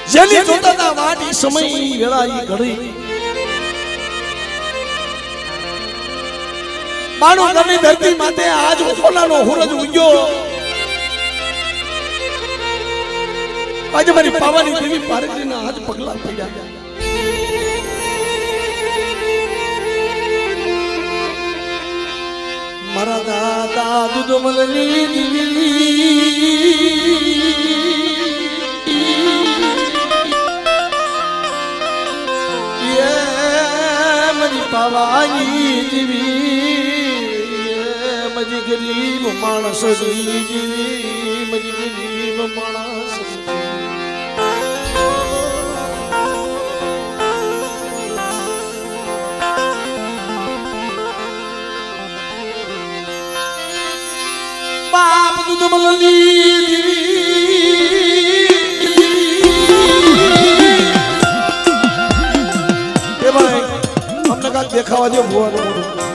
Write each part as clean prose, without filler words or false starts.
જેની જોતા વાડી સમય વેળાઈ ઘડી બાણો ગની ધરતી માથે આજ ઓખોલાનો હુરજ ઉગ્યો આજે મારી પાવાની દેવી પારકરીના આજ પગલા પડ્યા મારા દાદા દુધમલની દેવી મારી પાવાની દેવી મજી ગરીબ માણસ દેવી મજી ગરીબ માણસ બાપ દુધમલની એ ભાઈ અમને કાલ દેખાવા દો ભુવાનું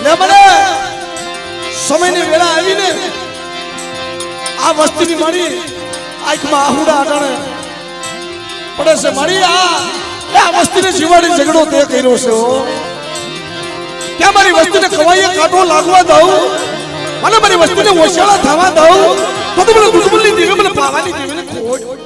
લે મને સમયની વેળા આવીને આ વસ્તીની મારી આંખમાં આહુડા અટાણે પડે છે મારી આ વસ્તીને જીવાડી ઝઘડો તે કર્યો છે ક્યાં મારી વસ્તીને ખવાઈએ કાંટો લાગવા દઉં મને મારી વસ્તીને ઓછાળા થવા દઉં તો મને દુશ્મનની દેવી મને પાવાની દેવીને ખોટ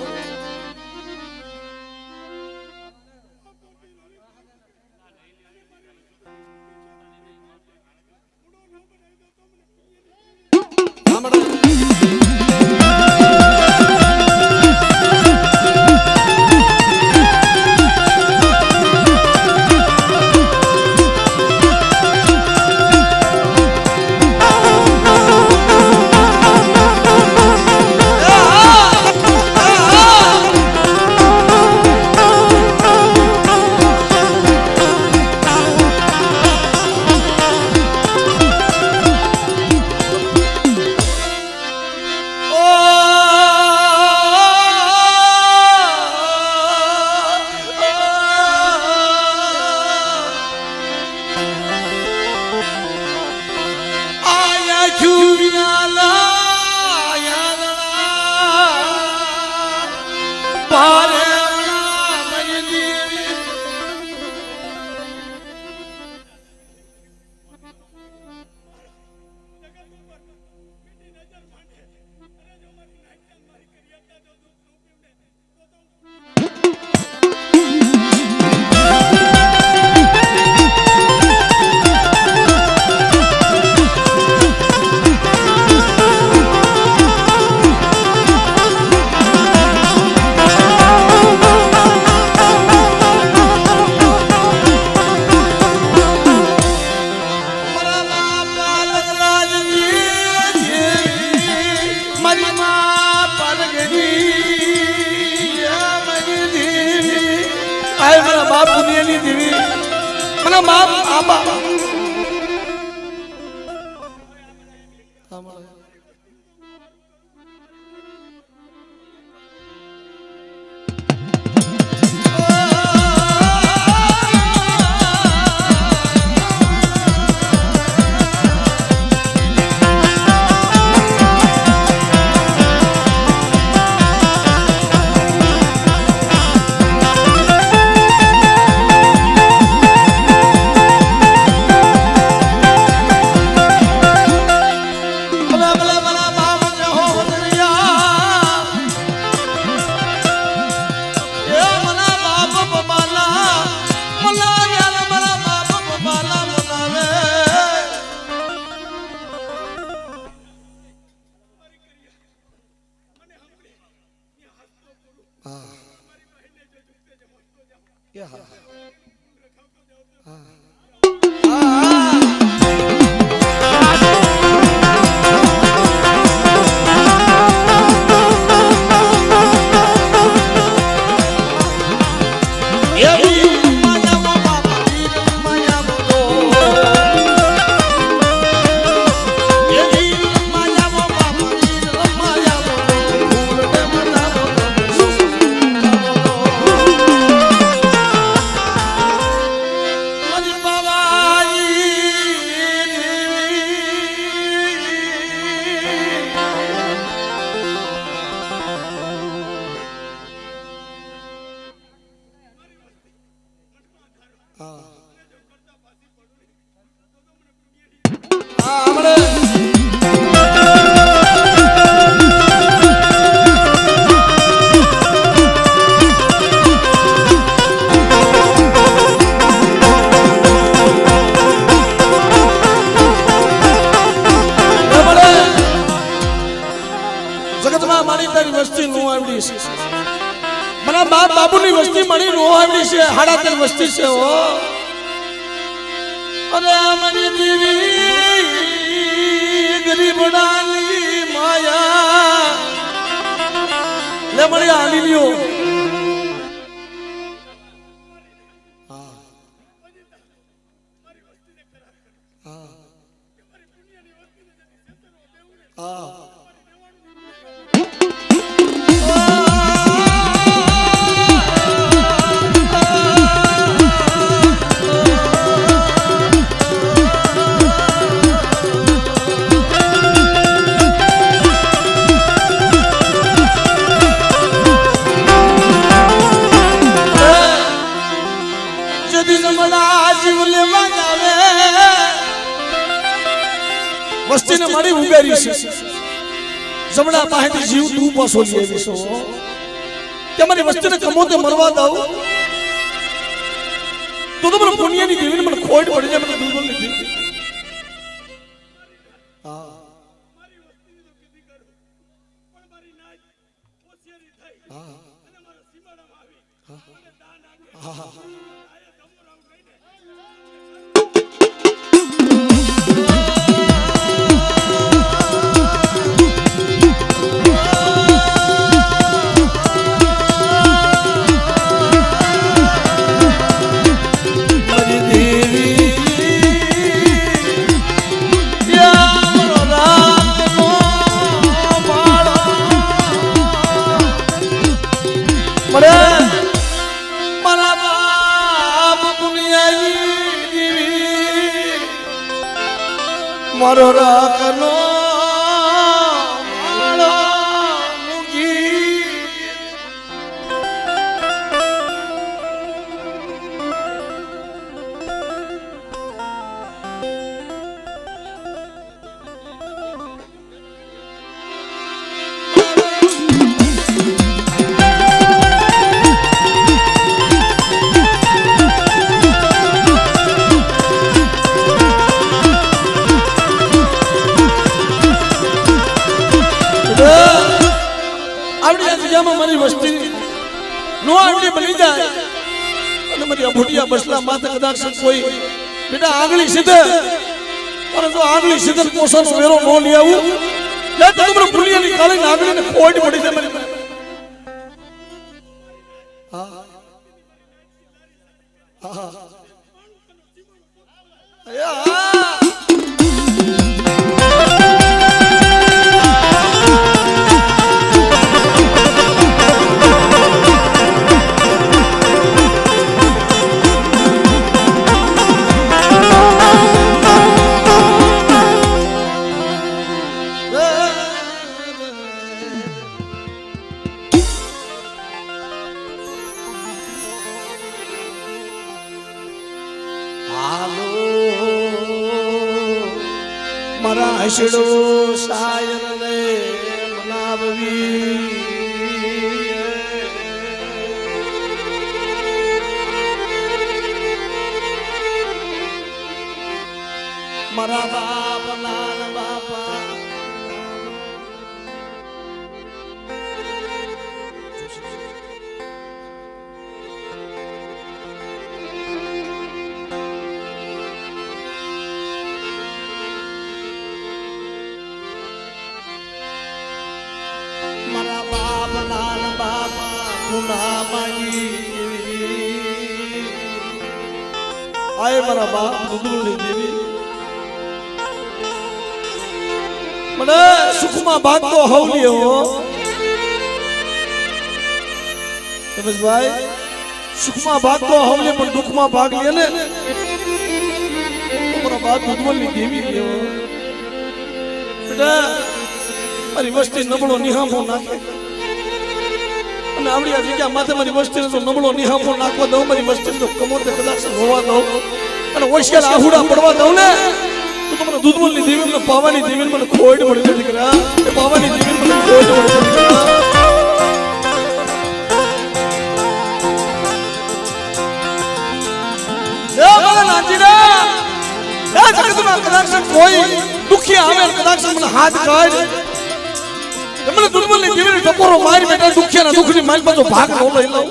માં મારી તારી વસ્તી નો આવડી છે મને બાપ બાબુની વસ્તી મળી નો આવડી છે હાડા તેર વસ્તી છે હો અરે મારી દેવી ગરીબડાની માયા લે મળી આલી લ્યો વસ્તીને મારી ઉગારી છે જમણા પાસેથી જીવ તું પાછો લઈ આવીશો તમારી વસ્તીને કમોતે મરવા દઉં તો મને પુણ્યની દેવીને મને ખોટ પડી જાય મને દૂર લીધી મારો રાખનો મારી વસ્તી નો આવડી બની જાય અને મારી અભૂટિયા બસલા માથે કદાચ કોઈ બેટા આગળી સીધે પરંતુ આગળી સીધે પોસાનો વેરો નો લઈ આવું લે તો તમને પુલિયાની કાળી આગળીને ખોટ પડી જાય મારી હા મારા હસડો શાયરને મનાવવી મારા બાપ નાના બાપા આય મારા બાપ દુદુલની દેવી મને સુખમાં ભાગતો હવલિયો રમેશભાઈ સુખમાં ભાગતો હવલે પણ દુઃખમાં ભાગ લે ને મારા બાપ દુદુલની દેવી લેવો બેટા મારી વસ્તી નબળો નિહામો નાખે અને આવડી આ જગ્યા માથે મારી વસ્તીને તો નબળો નિહામો નાખવા દઉં મારી વસ્તીને તો કમોતે કદાચ હોવા દઉં અને ઓશિયાર આહુડા પડવા દઉં ને તો તમને દૂધમલની દેવી મને પાવાની દેવી મને ખોટ પડી નથી કર્યા એ પાવાની દેવી મને ખોટ પડી નથી કર્યા એ મને નાચીના એ જગતમાં કદાચ કોઈ દુખી આવે કદાચ મને હાથ કાઢ મને દુર્બલની દેવીને ટકોરો મારી બેટા દુખિયાના દુખની માલ પાછો ભાગ નો લઈ લઉં.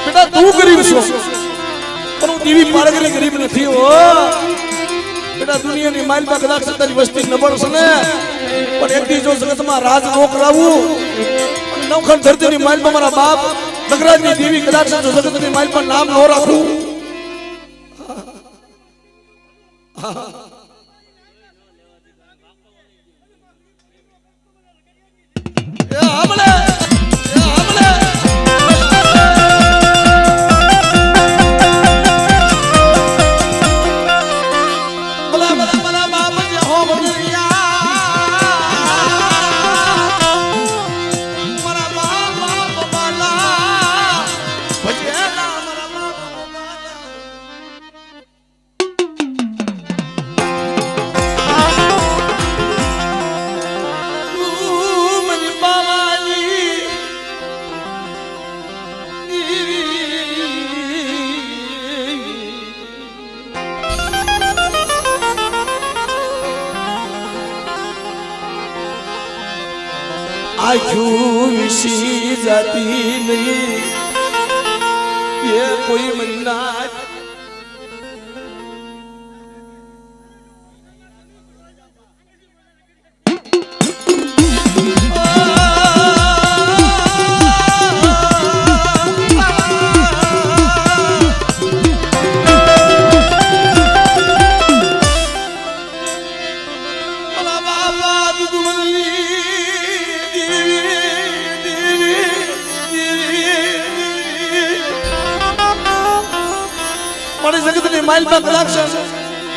બેટા તું ગરીબ છો પણ હું દેવી પાળગરી ગરીબ નથી હો બેટા દુનિયાની માઇલ માં કદાચ તારી વસ્તી નબળ છે ને પણ એક દી જો જગતમાં રાજ નો કરાવું નવખંડ ધરતીની માઇલ માં મારા બાપ નગરાજની દેવી કદાચ જો જગતની માઇલ માં નામ નો રાખું आँखों विशी जाती नहीं ये कोई मन्ना माइल पर कलाक्षण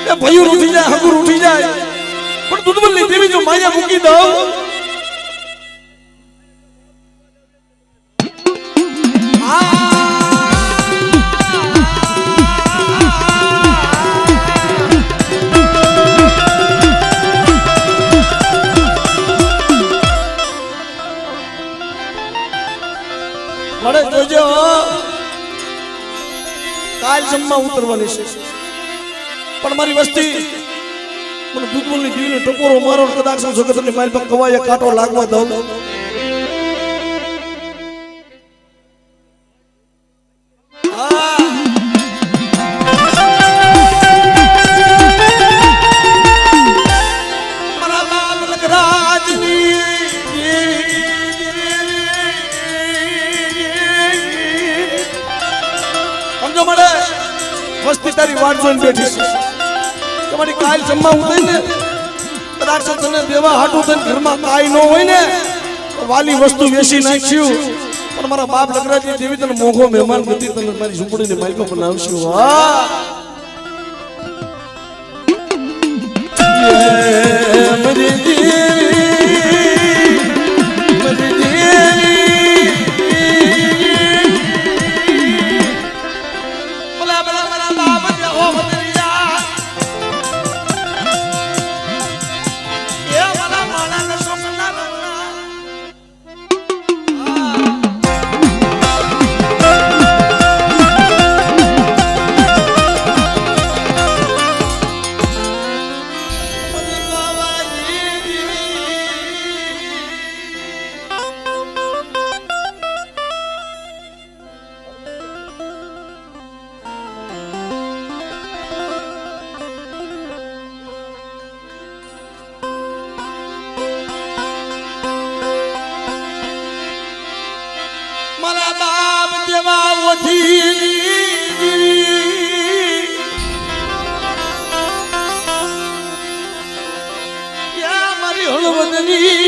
ये भयूर उठी जाए हगुर उठी जाए पर दुर्बल देवी जो माया मुकी दो बड़े जोजो काल जम्मा उतरवानी છે પણ મારી વસ્તી મને દૂધમલની દીવીને ટકોરો મારો કદાચ જગતની માલ પર કવાય કાંટો લાગવા દઉં મારા બાપ લગરાજની સમજો મળે વસ્તી તારી વાટ જોઈને બેઠી છે તમારી કાલ જમવા ઉતરી ને કદાચ તને દેવા હાટું થઈને ઘરમાં કાઈ ન હોય ને વાલી વસ્તુ વેચી નાખ્યું પણ મારા બાપ લગરાજી દેવી તને મોઘો મહેમાન ગતિ તને મારી ઝૂંપડીની માલિકો બનાવશું વાહ મારી મારી હળવદની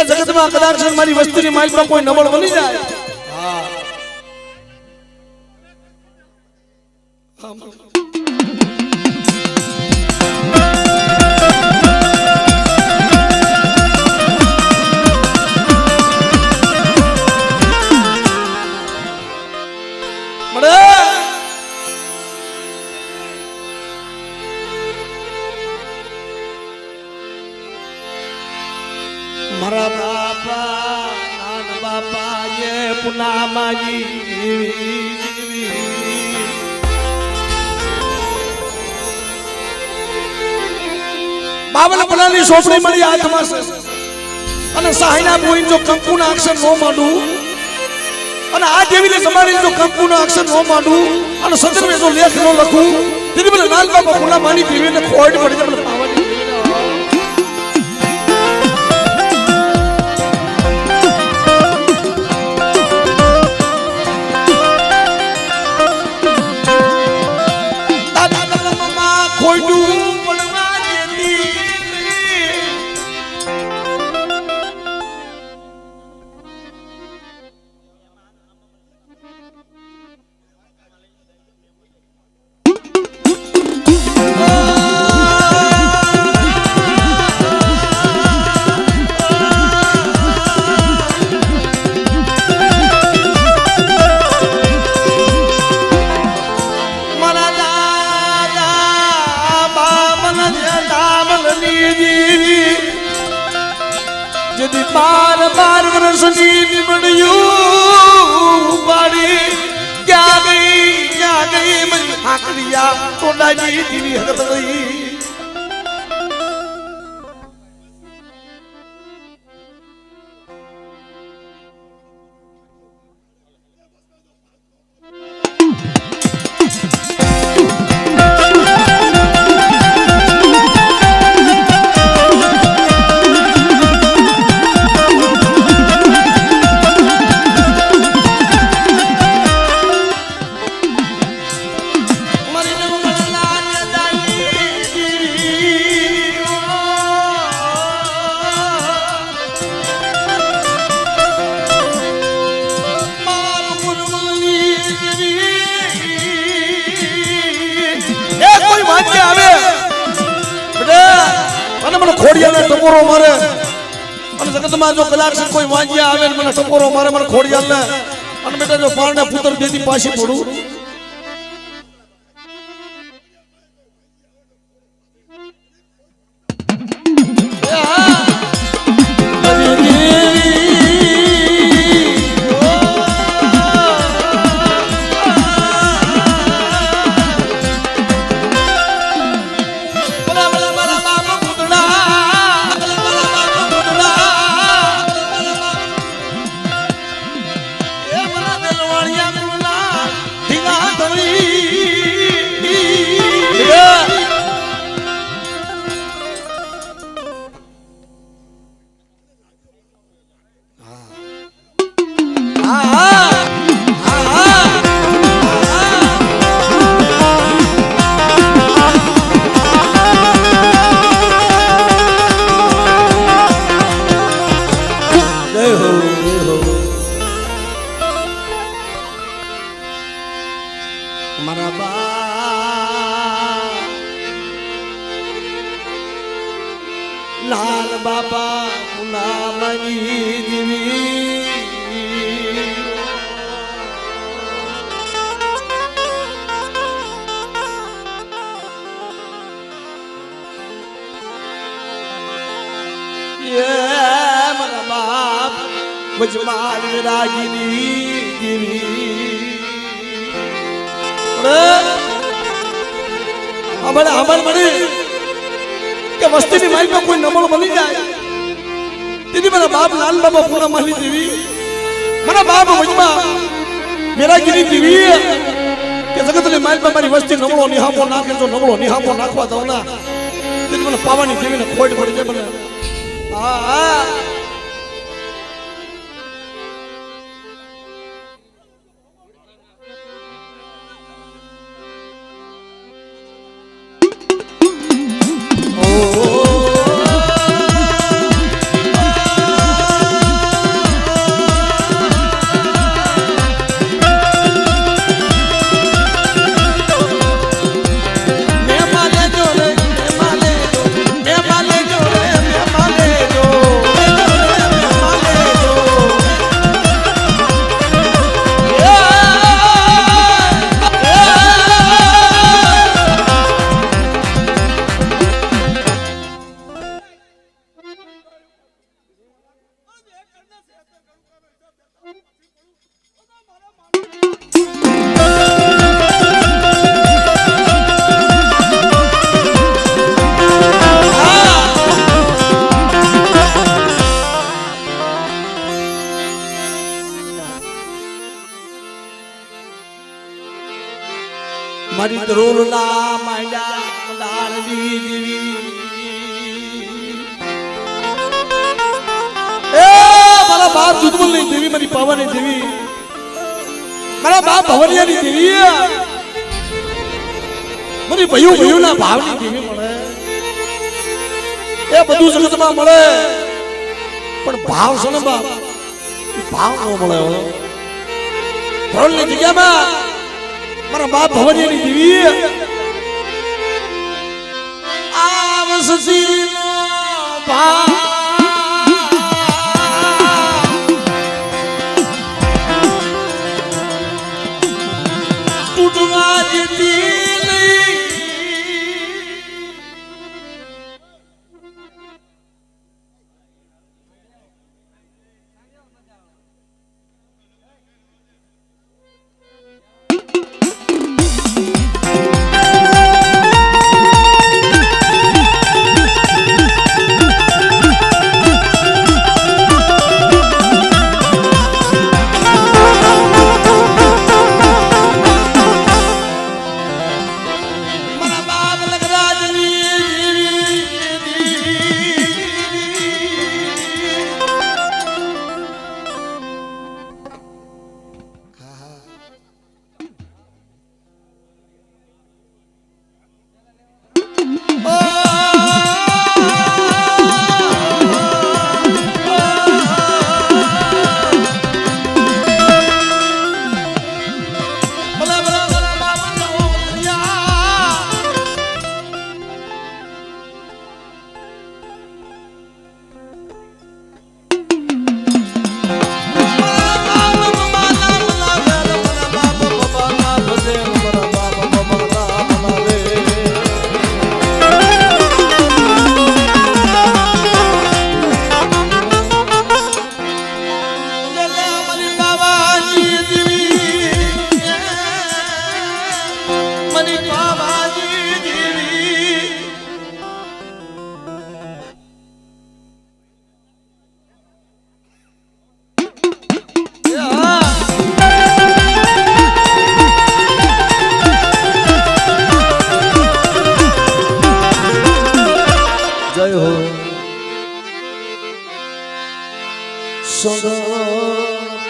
जगत में कदाच मारी वस्ती माइल पर कोई नबळ बनी जाए मारा बापा नान बापा ये पुना माजी बाबला पुनानी सोपड़ी मળી હાથમાં છે અને સાહીના બોઈન જો કંકુના અક્ષર નો માંડું અને આ દેવીને સંભાળી જો કંકુના અક્ષર નો માંડું અને સદરમે જો લેખ નો લખું તેથી મને લાલ બાપા પુના માની દેવીને ખોડ પડી જાય મને પાવાની यदि बार बार वर्षनी बिमड़ियों बाड़ी क्या गई मैं हाकरिया टोडा जी दीवी हगत गई खोड़िया टकोरो मारे जगत में जो कलाक से कोई वांजिया आवे मैंने टकोरो मारे मैंने खोड़िया ने बेटा जो पारने पुत्र देती पाशी पड़ू ઢીંગા લાલ બાબા ગુલામની દેવી મારા બાપ વજમાલ રાગીની દેવી અમારે મને કે વસ્તીની માલમાં કોઈ નમળ બની જાય તેથી મારા બાપ લાલ બાબા પૂરા માલી દેવી મારા બાપ વજમાં મેરાગીની દેવી કે જગતની માલમાં મારી વસ્તી નમળો નિહામો નાખે તો નમળો નિહામો નાખવા દઉં ના તેથી મને પાવાની દેવીને ખોટ પડી જાય મને હા મારી ધરોલ ના માંડા લાડની દેવી એ મારા બાપ દુધમલની દેવી મારી પાવાની દેવી મારા બાપ ભવનિયાની દેવી મારી ભયું ના ભાવની દેવી મળે એ બધું જગતમાં મળે પણ ભાવ છે ને બાપ ભાવ ન મળે ધરોલની જગ્યામાં મારા બાપ ભવનિયાની દેવી આવસસીનો ભાવ તૂટવા દેતી નહીં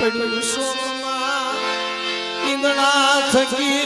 પડ્યું સોમાં ઈંદણા થકી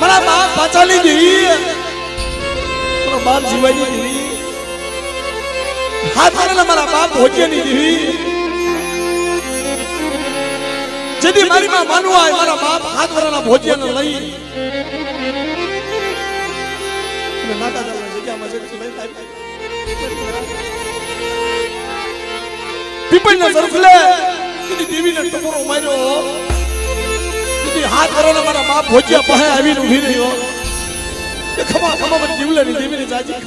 મારા બાપ પાછાની દેવી મારા બાપ જીવાની દેવી હાથ વરાના મારા બાપ ભોજ્યની દેવી જેથી મારી માં માનવા આવે મારા બાપ હાથ વરાના ભોજ્યને લઈ નાકા દાલના જગ્યામાં જતી લઈ આવી પીપળના સરફલે કીધી દેવીને ટકોરો માર્યો કીધી હાથ વરાના મારા બાપ ભોજ્યા પાસે આવીને ઊભી રહ્યો એ ખમા ખમા મને જીવલેની દેવીને જાજી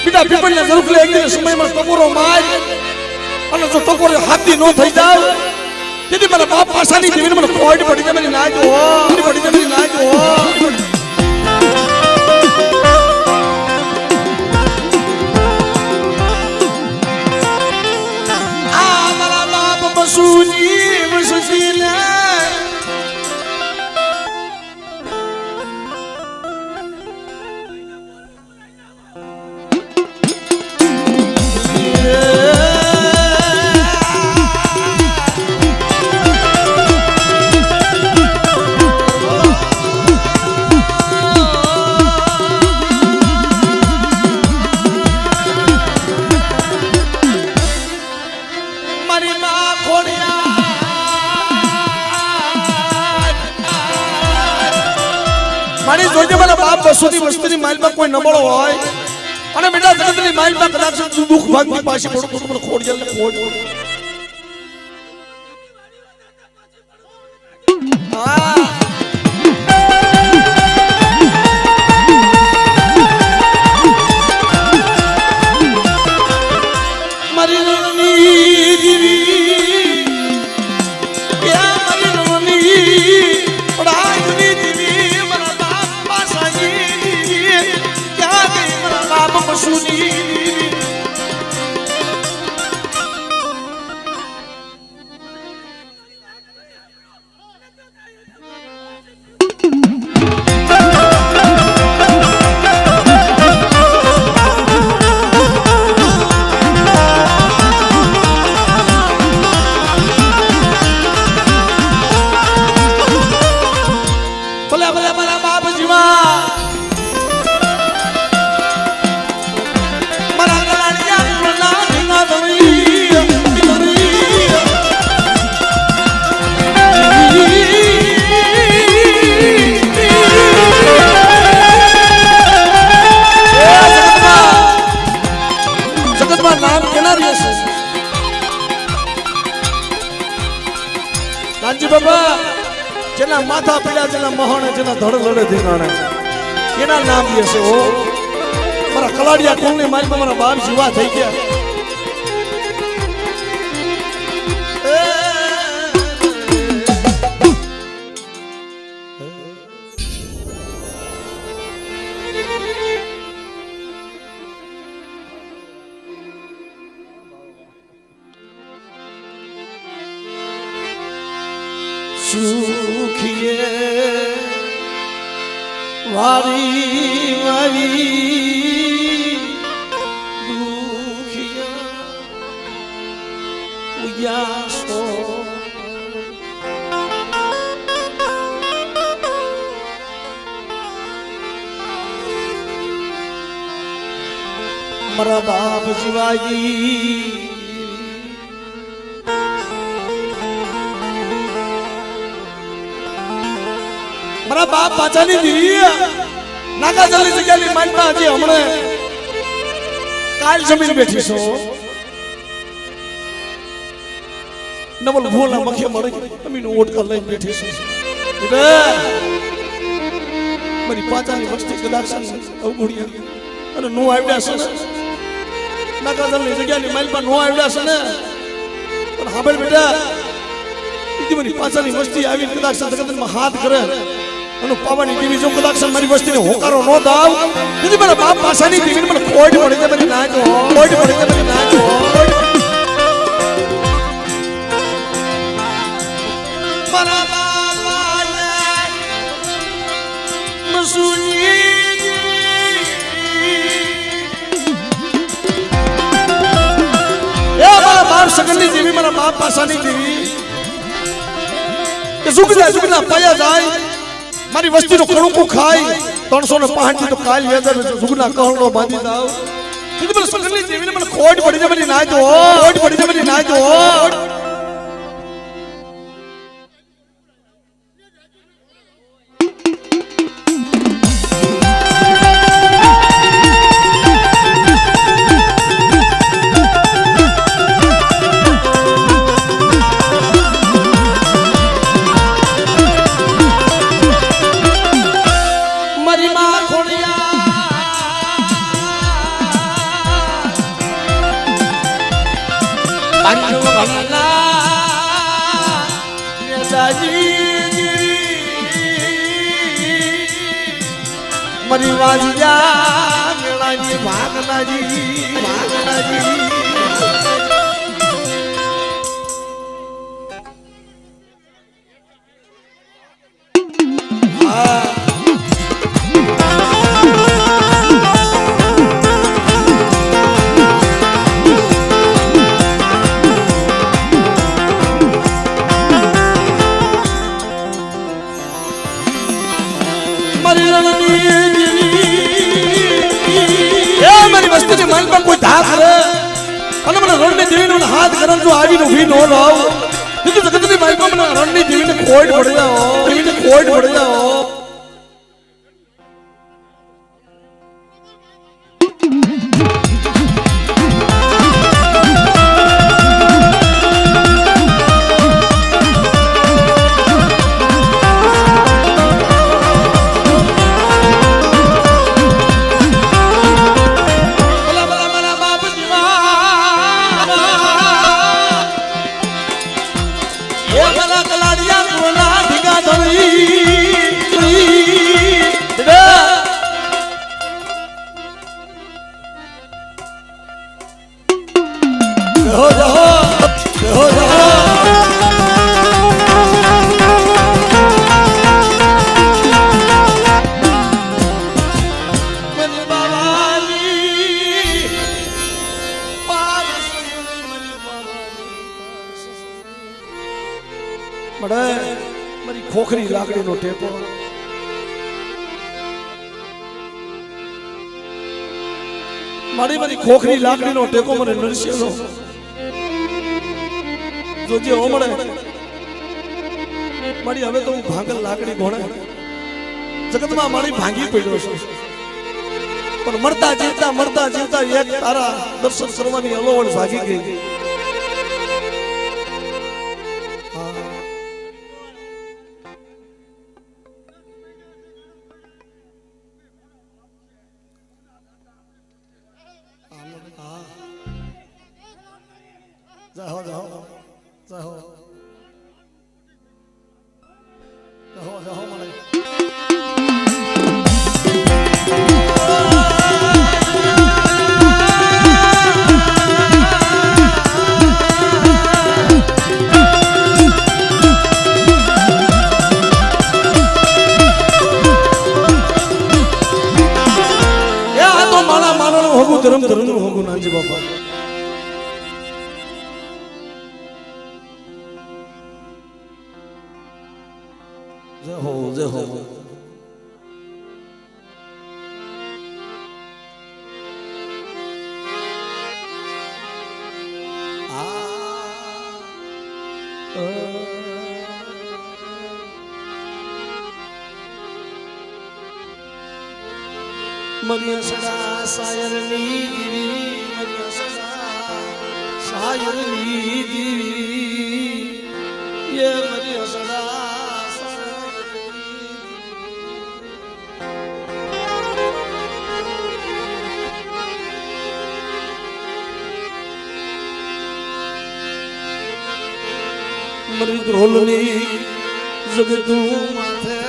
બીટા પીપળના સરફલે એક દિવસ સમયમાં ટકોરો માર અને જો ટકોરો હાથી નો થઈ જાય તેથી મારા બાપ પાસાની દેવીને મને કોડ પડી જાય મને ના જો પડી જાય મને ના જો Suni Musina મારી જોજે મારા બાપ બસોની વસ્તુની માઇલમાં કોઈ નબળો હોય અને બેટા જગતની માઇલમાં કદાચ દુઃખ ભાગની પાછી પડો તો મને ખોડ જલ્લે ખોડ મારી રમણી દીવી યા મારી રમણી પડાઈ Suni Bola bola bola babu jiwa કાંજી બાબા જેના માથા પીડા જેના મહોણે જેના ધડ લડે ધીંગાણે એના નામ લેશે હો મારા કલાડિયા કોણની માલમાં મારા બાપ જીવા થઈ ગયા સુખીએ વારી વારી દુખિયા ઉયાસો મારા બાપ શિવાજી મારા બાપ પાછાની દીવી નાકા જલ્દી જગ્યાની માનતા હજી હમણે કાલ જમીન બેઠી છો નવલ ભોલા મખે મળી અમીનો ઓટકા લઈને બેઠી છો મારી પાછાની વસ્તી કદાચ અવગુણ્યા અને નો આવ્યા છે નાકા જલ્દી જગ્યાની માલમાં નો આવ્યા છે ને પણ હાબળ બેટા ઈદી મારી પાછાની વસ્તી આવી કદાચ જગતમાં હાથ કરે અને પાવાની દેવી જો કદાચ મારી વસ્તીને હોકારો નો દાવ તેથી મારા બાપ પાસાની દેવીને મને કોડ પડી જાય મને ના જો કોડ પડી જાય મને ના જો મારા બાપ મસૂની એ મારા બાપ સગનની દેવી મારા બાપ પાસાની દેવી કે સુખ જાય પાયા જાય મારી વસ્તીનો કણુકું ખાઈ 305 તો કાલ વેદર જુગના કહણો બાંધી દાવ કીધું મને સગનની દેવીને મને ખોટ પડી છે મને નાય દો ખોટ પડી છે મને નાય દો मरी वाजिया मेलाजी भागनाजी मन पर कोई धाक रे અને મને રણની દેવીનો હાથ કરન જો આવીને ઊભી નો લાવ તું જગતની માઈકો મને રણની દેવીને ખોટ પડી જાઓ દેવીને ખોટ પડી જાઓ મારી ખોખરી લાકડીનો ટેકો મારી ખોખરી લાકડીનો ટેકો મને નરસિંહનો જોજે ઓ મળે મારી હવે તો હું ભાંગલ લાકડી ઘોડે જગતમાં મારી ભાંગી પડ્યો છે પણ મરતા જીવતા એક તારા દર્શન કરવાની અલોવડ ભાગી ગઈ જાઓ મને ધર્મ નું હોગું નાનજી બાપા જય હો मरिया सदा सायरनी दीवी मरिया सदा सायरनी दीवी ये मरिया सदा मरी ढोलनी जगतू माथे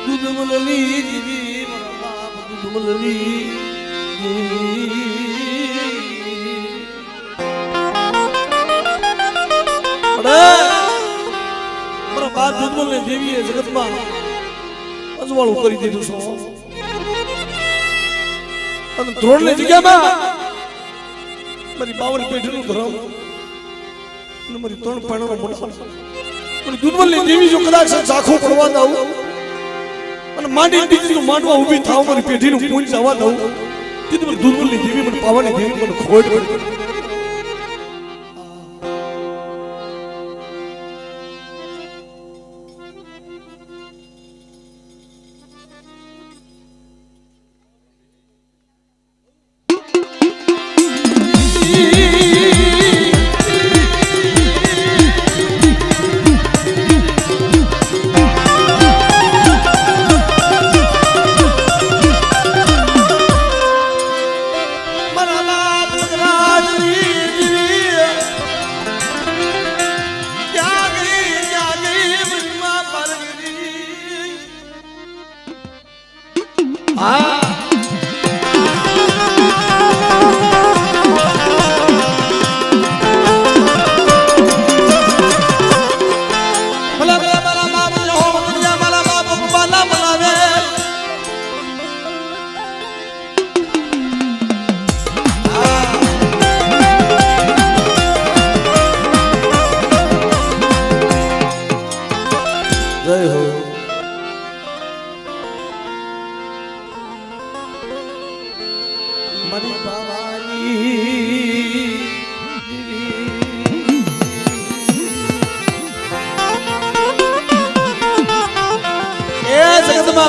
दुदमलनी दीवी मारा बाप दुदमलनी મારા બાપ દુદમલની દેવીએ જગતમાં અજવાળું કરી દીધું છે અને ધ્રોણની જગ્યામાં મારી 52 પેઢીનું ધર્મ અને મારી 3 પાણાનો મોટા દુર્બલની દેવી જો કદાચ ઝાખો પડવા દઉં અને માંડી દીકરી માંડવા ઊભી થાવ મારી પેઢીનું પૂંજ જવા દઉં કીધું દુર્બલની દેવી મને પાવાની દેવી મને ખોટ પડી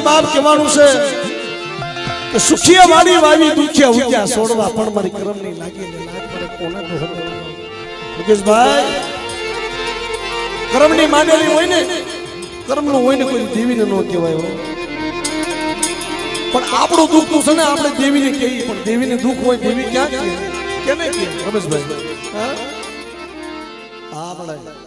બાપ કહેવાનું છે કે સુખિયા વાડી વાવી દુખિયા ઉગ્યા છોડવા પણ મારી કરમની લાગી ને લાગ પડે કોને તો હતો મુકેશભાઈ કરમની માંડેલી હોય ને કર્મનું હોય ને કોઈ દેવીને ન કહેવાય પણ આપણું દુઃખ તો છે ને આપણે દેવીને કહીએ પણ દેવીને દુઃખ હોય દેવી ક્યાં કહે કેને કહે રમેશભાઈ હા બળાય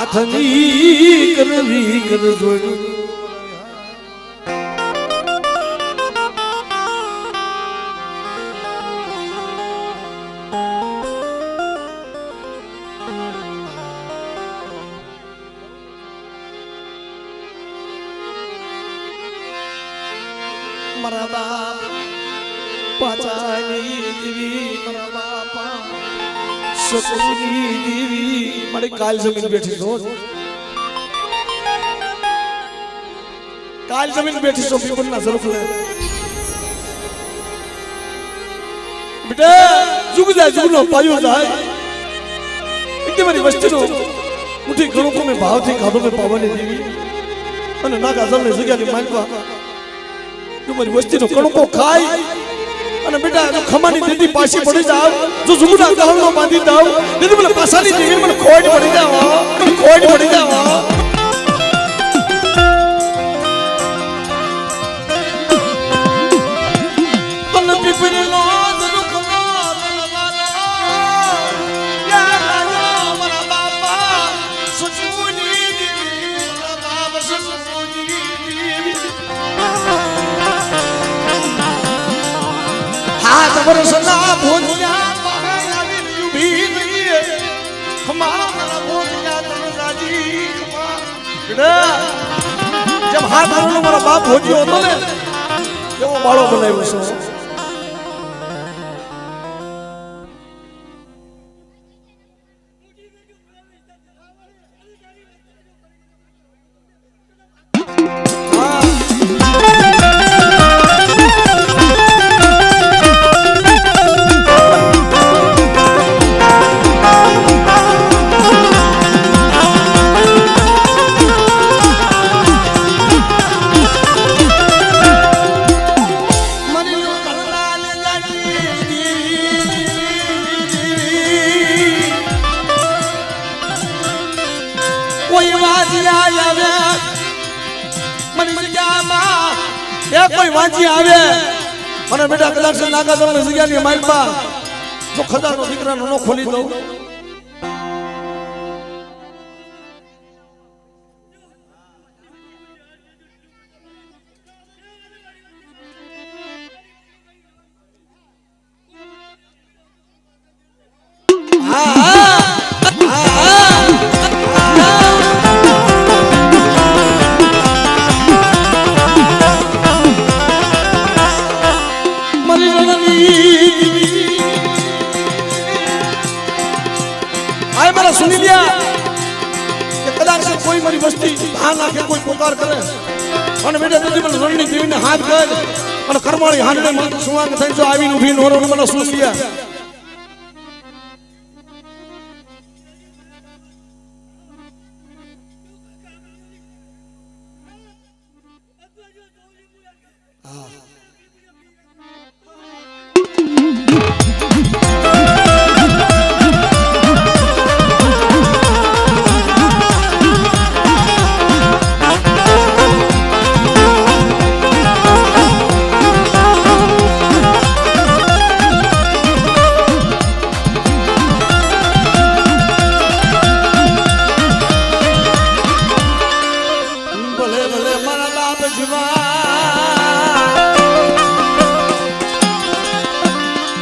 હાથની કરવી કર જોડું મારા બાપ પાચાની દેવી મારા બાપા સકુની દેવી મારી કાલ જમીન બેઠી છો કાલ જમીન બેઠી છો પીપળના ઝરૂખ લે બેટા જુગ જાય જુગનો પાયો જાય એટલે મારી વસ્તીનો મુઠી ઘણો કોમે ભાવથી ખાધો મે પાવાની દેવી અને ના ગાજલની જગ્યાની માલવા તું મારી વસ્તીનો કણકો ખાય અને બેટા જો ખમાની દીદી પાછી પડી જાવ જો જુગના ગહણનો બાંધી દાવ દીદી મને પાસાની દેવી મને ખોટ પડી જાવ મને ખોટ પડી જાવ વર્ષના ભોજિયા બહાર આવીને ઊભી રહીએ ખમારા ભોજિયા તને રાજી ખમા જેમ હાથ આરનો મારા બાપ ભોજ્યો હતો ને એવો બાળો બનાવ્યો છે કોઈ વાંચી આવે અને બેટા કદાચ નાગાદોની જગ્યાની માઇલમાં જો ખજાનો દીકરાનો નો ખોલી દઉં सुनी लिया कि कदाच कोई मारी वस्ती भान आके कोई पुकार करे અને બેટા તેથી મને રણની દેવીને હાથ કર અને કરમાળી હાંડે માથે સુવાંગ થઈ જો આવીને ઊભી નોરો મને સુની લ્યા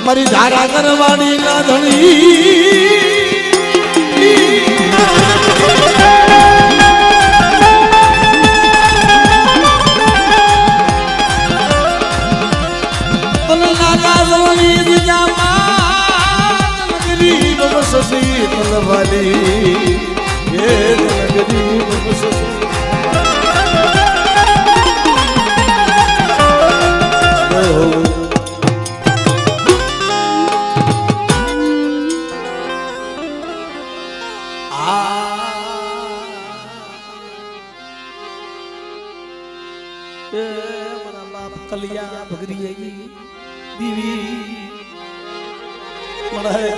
મારી ધારા કરવાની ના ધણી તને લાગા જવાની દિજામાં ગરીબ બસસી તલવાલી એ ગરીબ બસસી कलिया भगरी दीवी मरा है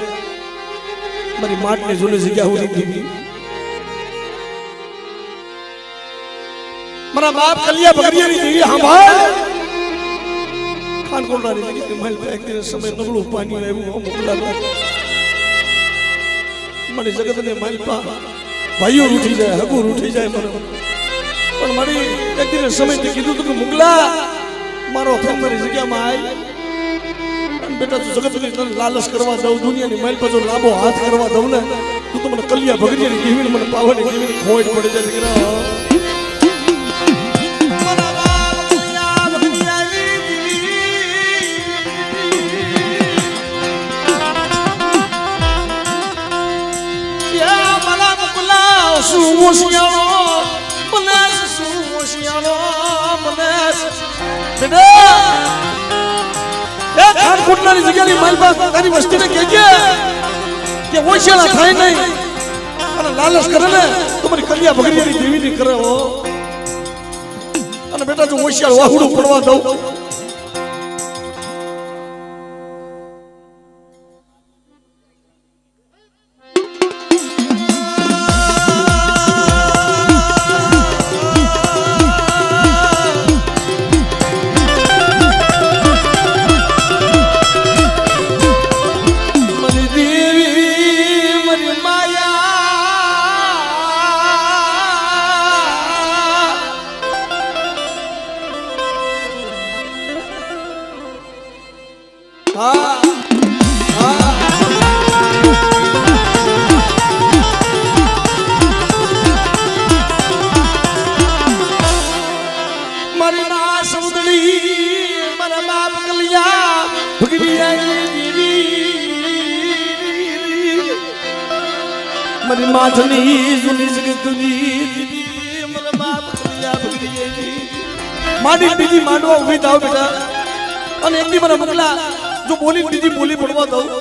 मेरी माट ने झूले से क्या हुई दीवी मरा बाप कलिया भगरी दीवी हाँ भाई खान कोल रही थी कि महल पे एक दिन समय नगड़ू पानी है वो मुकला मरी जगत ने महल पा भाइयों उठी जाए हगुर उठी जाए मरा पर मरी एक दिन समय ते कीधु तो मुगला मारो फैमिली जग्याમાં આવી અને બેટા તું જગતની તને લાલચ કરવા દઉં દુનિયાની માઇલ પર જો લાંબો હાથ કરવા દઉં ને તું તો મને કલિયા ભગરીની દેવીને મને પાવાની દેવીને ખોટ પડી જાય દીકરા મારા બાપ કલિયા ભગરીની દેવી યા મારા મુકલા સુમોશિયાળો મને સુમોશિયાળો મને બેટા એ ખાનકોટની જગ્યાની માલબા તારી વસ્તીને કહેજે કે ઓછેલા થાય નહીં અને લાલચ કરે ને તો મારી કલિયા ભગરીની દેવીની કરે હો અને બેટા જો ઓછિયાળ વાહુડું પડવા દઉં હા માં સમુદડી મારા બાપ કલિયા ભગવી મારી માથની જુની જગતની દીદી મારા બાપ કલિયા ભગવી માડી બીજી માંડવા ઉભી થાવ બેટા અને એકદી મને મોકલા જો બોલી બીજી બોલી પડવા દઉં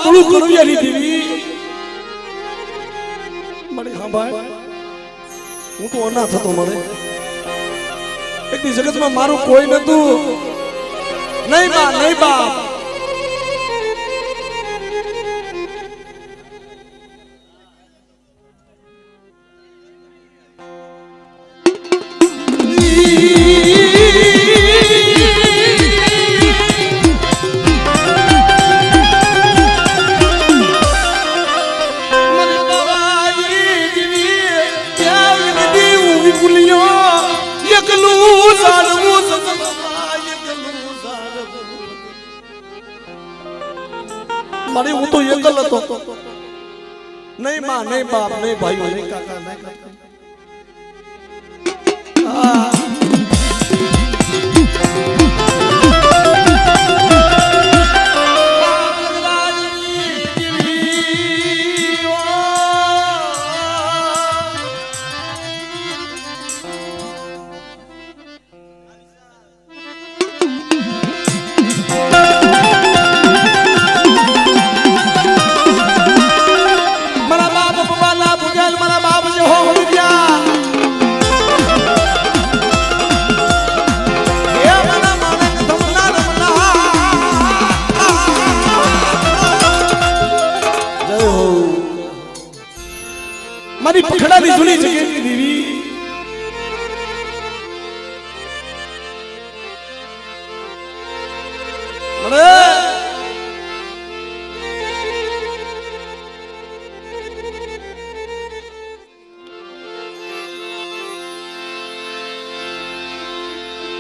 પૂરું કરવી દેવી મને સાંભળ હું તો અનાથ હતો મને એકની જગતમાં મારું કોઈ નતું નહીં બાપ મારી હું તો એકલ હતો નહીં માં નહીં બાપ નહીં ભાઈઓ નહીં કાકા નહીં મારી પખડાની જૂની જગ્યાની દેવી મને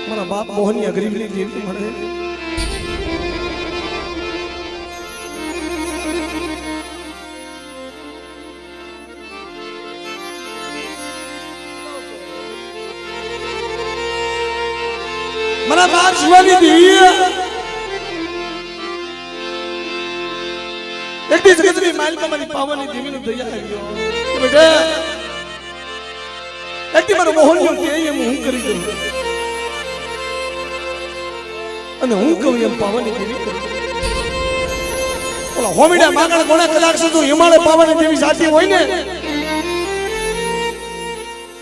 મારા બાપ મોહની અગરીબની દેવી મને મારા બાપ શિવાની દેવી એકદી જગતની માલિકા મારી પાવાની દેવીનું દયા આવ્યો બેટા એકદી મારો મોહનનો કે એમ હું કરી દઉં અને હું કહું એમ પાવાની દેવી કરી ઓલા હોમીડા માગણ કોણે કલાક સુધી હિમાલય પાવાની દેવી સાચી હોય ને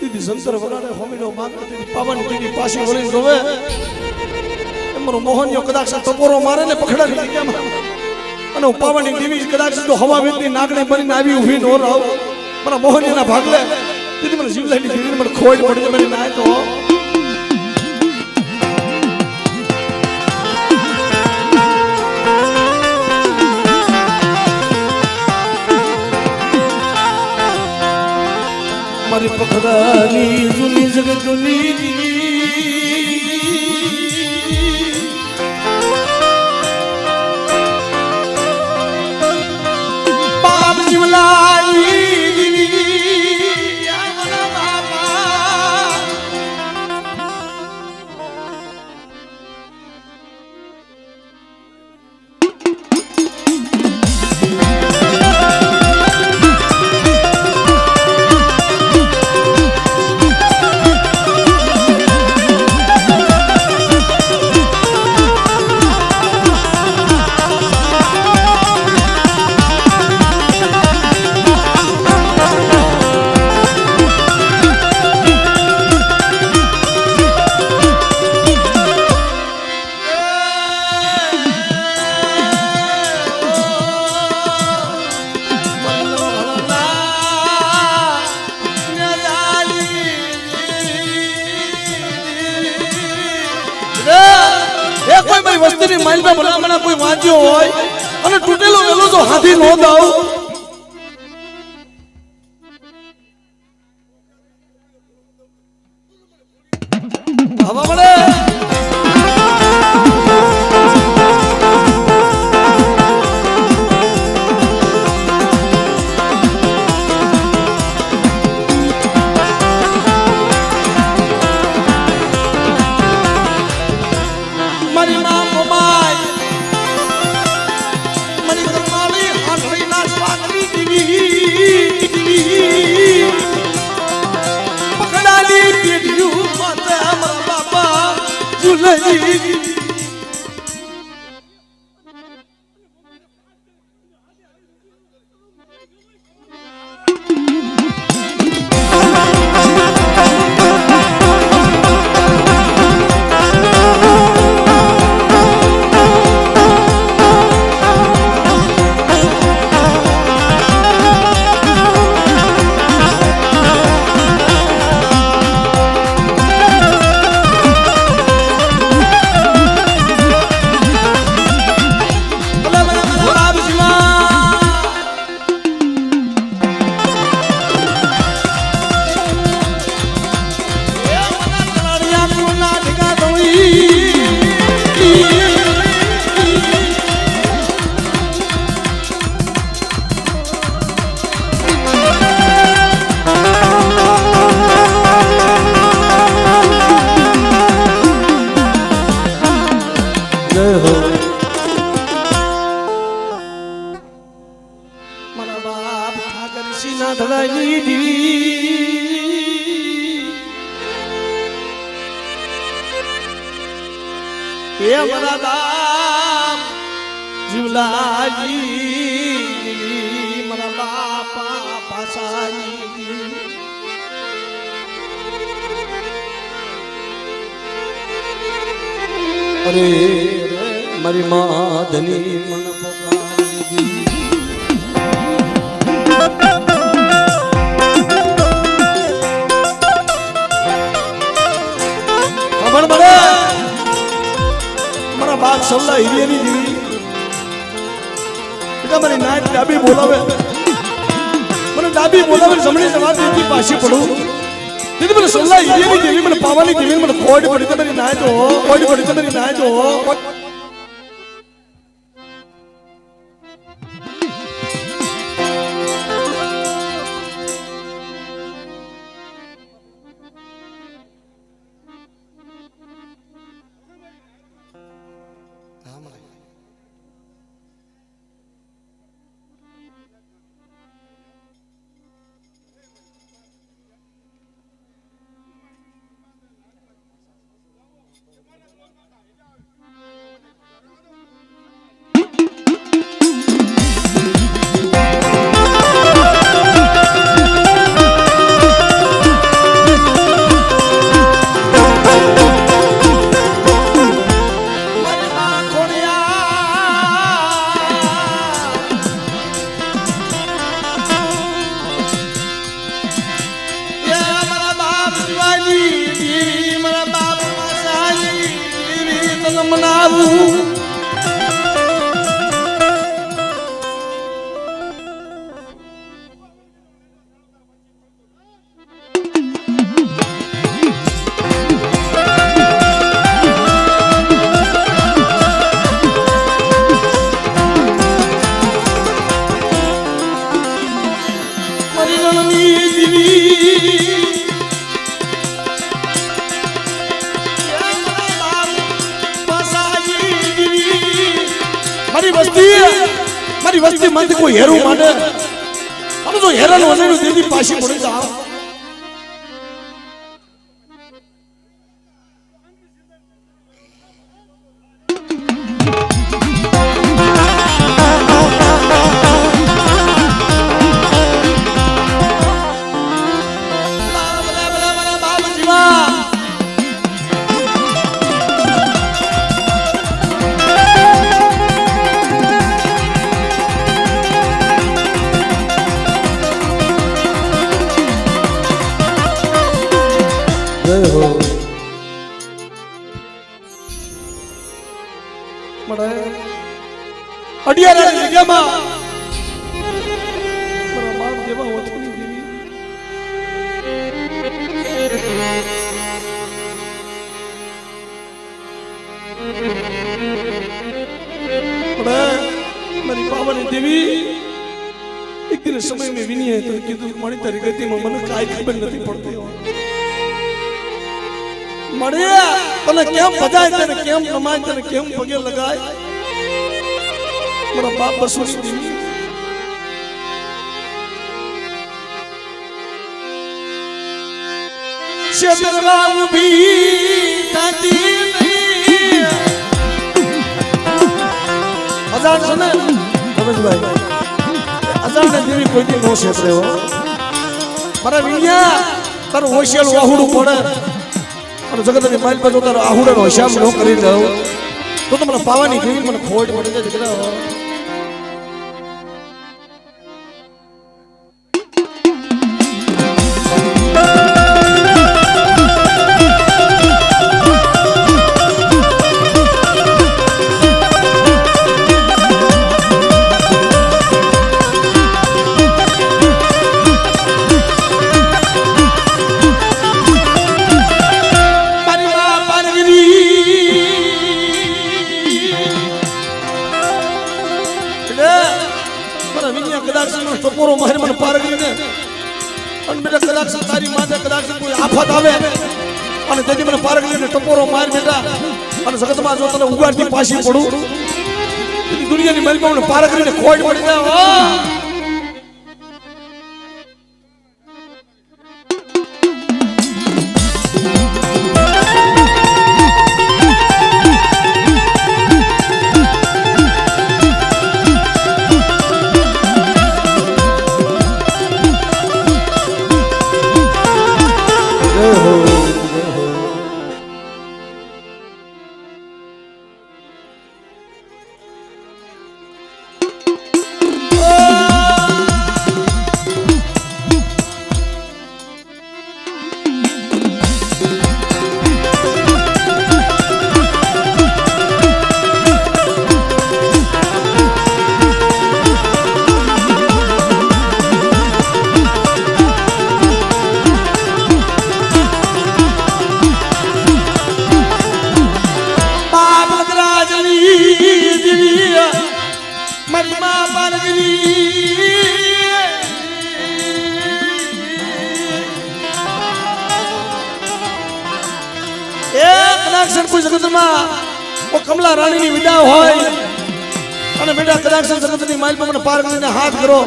દીદી સંતર વગાડે હોમીડો માગણ દેવી પાવાની દેવી પાછી વળીને રોવે મારો મોહનયો કદાચ ટપોરો મારે ને પકડાવી અને ઉપાવાની દેવી કદાચ જો હવા વેતની નાગણી બનીને આવી ઊભી નો રહો મારા મોહનીના ભાગલે તેથી મને જીવલાની દેવી મને ખોટ પડી મને નાય તો મારી પખડાની જૂની જગતની બાપ જીવલાની વસ્તીની માઇલમાં ભલામણા કોઈ વાંચ્યો હોય અને તૂટેલો વેલો જો હાથી નો દાવ હવા મળે જીવલાજી મારા બાપા પાસાજી અરે મારી માધની મન પોકારી ખબર પડે મારા બાપ સૌલા હિરિયાની દીવી મારી નાચ ડાબી બોલાવે મને ડાબી બોલાવે જમણી જવાબથી પાછી પડું દીદી મને સલ્લા હિરિયાની દેવી મને પાવાની દેવી મને ખોડ પડી તમારી નાચ હો ખોડ પડી તમારી નાચ હો રણની દીવી મારી વસ્તી માંથી કોઈ હેરું માંડે અને જો હેરાન વજાયું દીદી પાછી પડી જાવ અડિયારાની જગ્યામાં મારા બાપ જેવા ઓછની દેવી મારી બાબાની દેવી એક દિન સમય મેં વિની તો કીધું મારી તારી ગતિમાં મને કાંઈ ખબર નથી પડતી મળ્યા તને કેમ બધાય તને કેમ નમાય તને કેમ પગે લગાય મારા બાપ બસુની દેવી શેતરવા ઉભી થતી નહીં અજાણ છે ને રમેશભાઈ અજાણ દેવી કોઈ દી નો શેતરે હો મારા વિણ્યા તારું હોશિયાર વાહુડું પડે અને જગતની માઇલ પર જો તારો આહુડાનો હિસાબ ન કરી દઉં તો મને પાવાની જેવી મને ખોટ પડી જાય દીકરા ટકોરો મારે મને પાર કરીને અને બેટા કદાચ તારી માથે કદાચ કોઈ આફત આવે અને તેથી મને પાર કરીને ટકોરો માર બેટા અને જગતમાં જો તને ઉગાડતી પાછી પડું દુનિયાની મહેલમાં મને પાર કરીને ખોટ પડી જાય કોઈ જગતમાં કમલા રાણીની વિદા હોય અને બેટા કદાચ જગતની માઇલ પર મને પાર કરીને હાથ કરો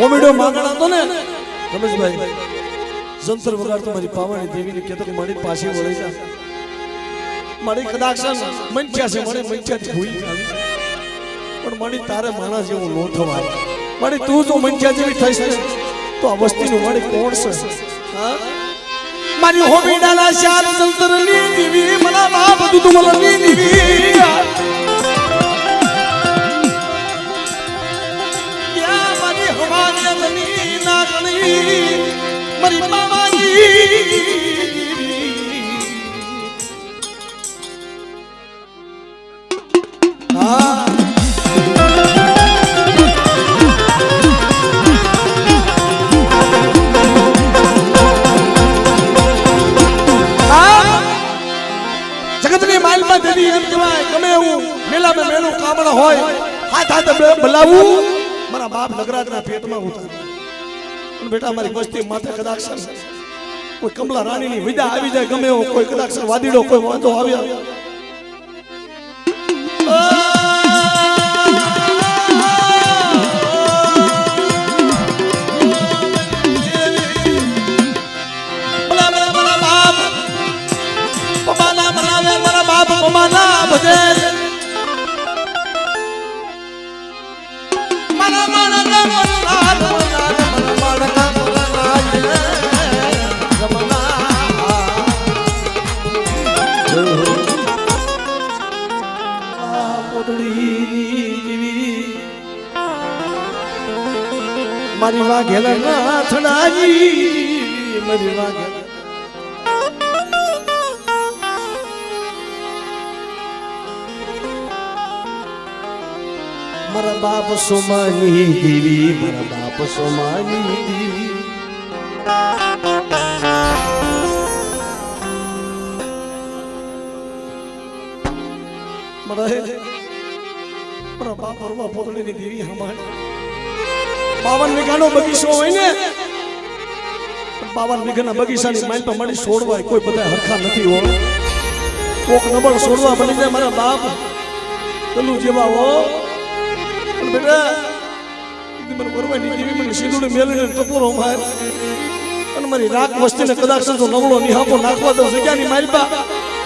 કોમેડો માંગણા તો ને રમેશભાઈ જંતર વગાડ તો મારી પાવાની દેવીને કહેતો કે મારી પાછી વળી જા મારી કદાચ મંચ્યા છે મને મંચ્યા ભૂઈ આવી પણ મારી તારે માણસ જેવું નો થવાય મારી તું જો મંચ્યા જેવી થઈશ ને તો આ વસ્તીનું મારી કોણ છે હા મારી હોમીડાના શાર જંતર ની દેવી મને બા બધું તું મને ની દેવી યા મારી હવાની મની ના ગણી મારી મામાજી હા જગતની માલમાં દેવી એમ કહેવાય ગમે એવું મેલામાં મેલું કામણા હોય હાથ હાથ બલાવું મારા બાપ નગરાજના પેટમાં ઉતાર બેટા મારી વસ્તી માથે કદાચ કોઈ કમલા રાણીની વિદા આવી જાય ગમે એવો કોઈ કદાચ વાદીડો કોઈ વાંધો આવ્યા મારી વાઘેલા નાથડાજી મારી વાઘેલા મારા બાપ સોમાની દેવી મારા બાપ સોમાની દેવી મારા બાપ પરવા પોતળીની દેવી હમારે 52 વીઘાનો બગીચો હોય ને 52 વીઘાના બગીચાની માઇલ પર મળી છોડવાય કોઈ બધા હરખા નથી હો કોક નબળ છોડવા બની જાય મારા બાપ કલુ જેવા હો પણ બેટા મને કરવાની દેવી મને સીધું મેલીને ટપોરો માર અને મારી રાખ વસ્તીને કદાચ જો નવળો નિહાપો નાખવા દો જગ્યાની માઇલ પર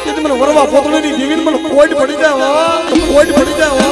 તેથી મને વરવા પોતળીની દેવીને મને કોઈડ પડી જાય હો કોઈડ પડી જાય હો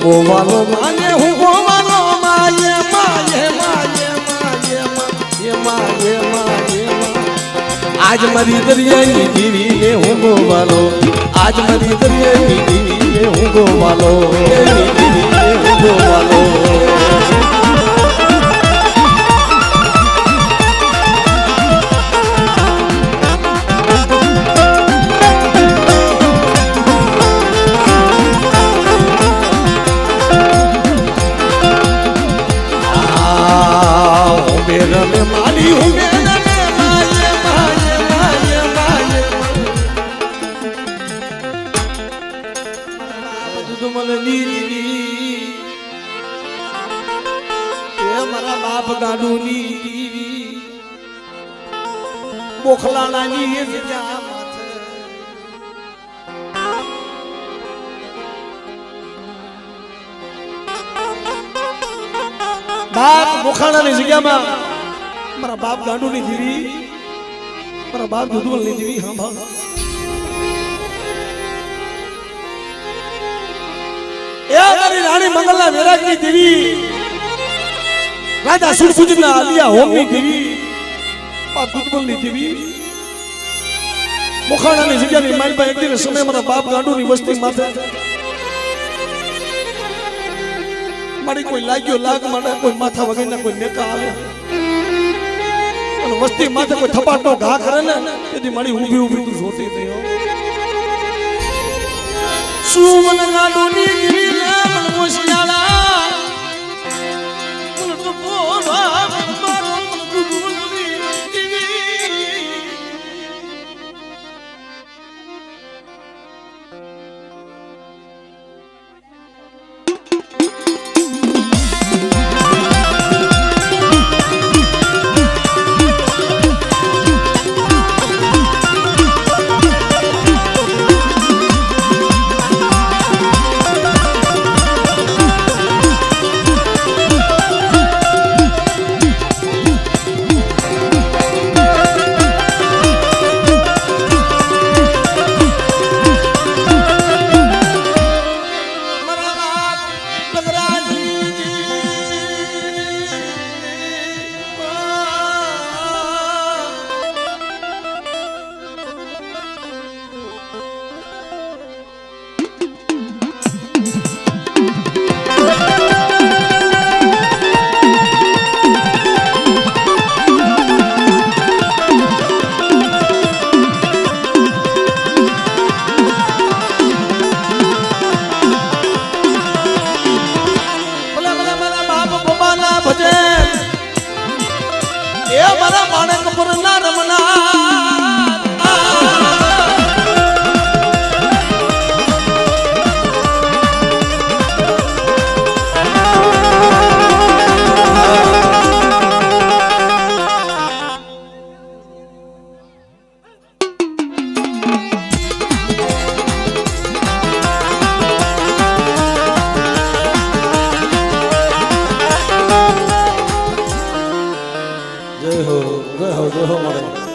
ગોવાલો માને હું ગોવાલો માયે માયે માયે માયે માયે માયે આજ મારી દરિયાની દીવીને હું ગોવાલો આજ મારી દરિયાની દીવીને હું ગોવાલો દીવીને હું ગોવાલો રમે મારી હું રમે માયે માયે માયે માયે બધું મને નીદી એ મારા બાપ ગાડુની દીવી બોખલાણાની એ જગ્યા માથે બાપ બોખાણાની જગ્યામાં મારા બાપ ગાંડુની દીવી મારા બાપ દુધવલની દીવી હા ભાગ એ મારી રાણી મંગલના વેરાગની દેવી રાજા સુરપુજના આલિયા હોમની દેવી આ દુર્બલની દેવી મોખાણાની જગ્યાની મારી પાસે એક દિન સમય મારા બાપ ગાંડુની વસ્તી માથે મારી કોઈ લાગ્યો લાગ માટે કોઈ માથા વગરના કોઈ નેકા આવે અને વસ્તી માથે કોઈ થપાટનો ઘા કરે ને તેથી મારી ઊભી ઊભી તું જોતી થઈ હો સુમન ગાંડુની ગીરી લે મન મોશિયાળા મન તો બોલા મારો મન દુદુલની જય હો મળે